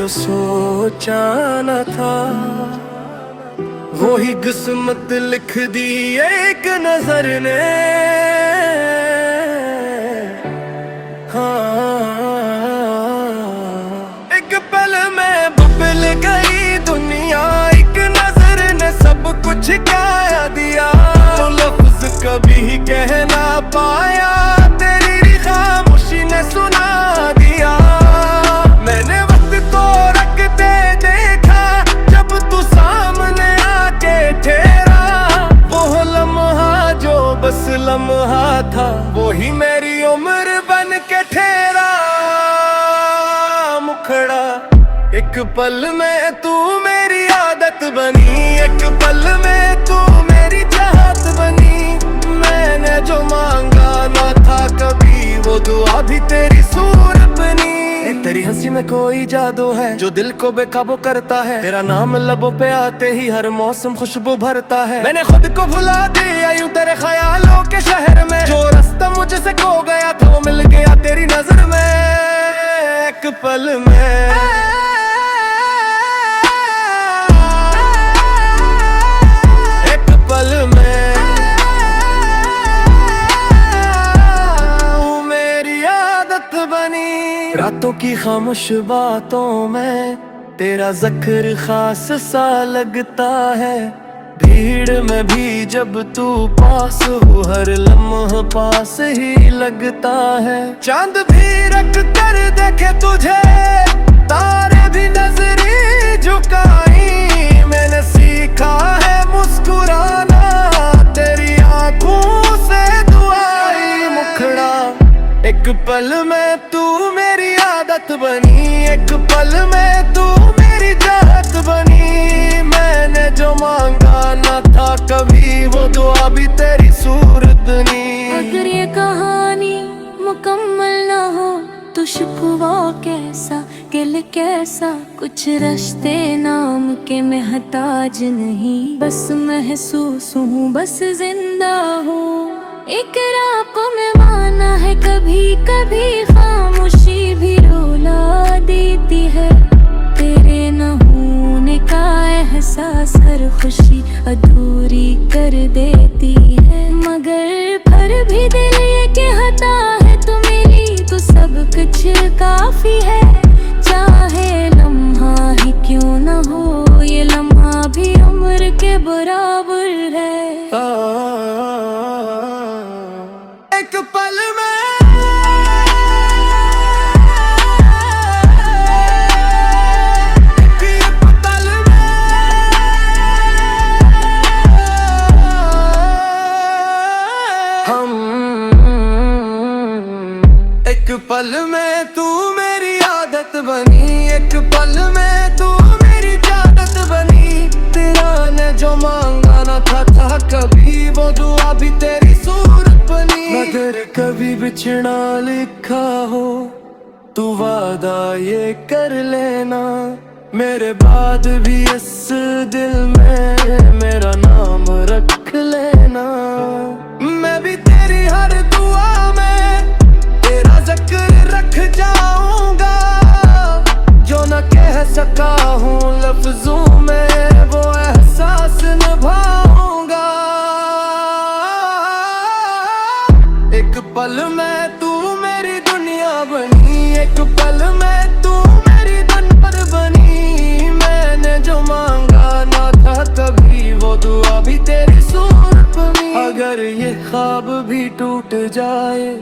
जो सोचा न था वो ही किस्मत लिख दी एक नजर ने। एक पल में बदल गई दुनिया, एक नजर ने सब कुछ क्या दिया। तो लफ्ज कभी कह ना पाया, तेरी खामोशी ने सुना दिया। मैंने वक्त को रखते देखा जब तू सामने आके ठहरा। वो लम्हा जो बस लम्हा था, वो ही मेरी उम्र बन के ठहरा। मुखड़ा एक पल में तू मेरी आदत बनी, एक पल में तू मेरी चाहत बनी। मैंने जो मांगा ना था कभी, वो दुआ भी तेरी सूरत बनी। तेरी हंसी में कोई जादू है जो दिल को बेकाबू करता है। तेरा नाम लबों पे आते ही हर मौसम खुशबू भरता है। मैंने खुद को भुला दिया यूं तेरे ख्यालों के शहर में। जो रास्ता मुझसे खो गया था वो मिल गया तेरी नजर में। एक पल में रातों की खामोश बातों में तेरा जिक्र खास सा लगता है। भीड़ में भी जब तू पास हो, हर लम्हा पास ही लगता है। चांद भी रख कर देखे तुझे, तारे भी नजरें झुकाई। मैंने सीखा है मुस्कुराना, तेरी आंखों से दुआई। मुखड़ा एक पल में तू मेरी आदत बनी, एक पल में तू मेरी चाहत बनी। मैंने जो मांगा ना था कभी, वो दुआ भी तेरी सूरत बनी। अगर ये कहानी मुकम्मल ना हो तो शिकवा कैसा, गिल कैसा। कुछ रिश्ते नाम के महताज नहीं, बस महसूस हूँ, बस जिंदा हूँ। इकरार को मैं माना है, कभी कभी खामोशी भी रुला देती है। तेरे न होने का एहसास हर खुशी अधूरी कर देती है। मगर फिर भी दिल ये कहता है तू मेरी, तो सब कुछ काफी है। चाहे लम्हा ही क्यों न हो, ये लम्हा भी उम्र के बराबर है। एक पल में एक पल में तू मेरी आदत बनी, एक पल में तू मेरी चाहत बनी। तेरा ने जो मांगा ना था कभी, वो दुआ भी तेरी सूरत बनी। अगर कभी बिछड़ा लिखा हो तू वादा ये कर लेना, मेरे बाद भी इस दिल में मेरा नाम रख लेना। मैं भी तेरी हर दुआ में तेरा जिक्र रख जाऊंगा। जो न कह सका हूँ लफ्जों में, वो एहसास निभाऊंगा। एक पल में तू मेरी दुनिया बनी, एक पल में तू मेरी धनपर बनी। मैंने जो मांगा ना था कभी, वो दुआ भी तेरी सूरत बनी। अगर ये ख्वाब भी टूट जाए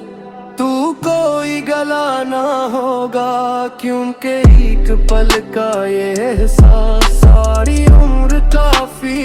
तू कोई गला ना होगा, क्योंकि एक पल का ये एहसास सारी उम्र काफी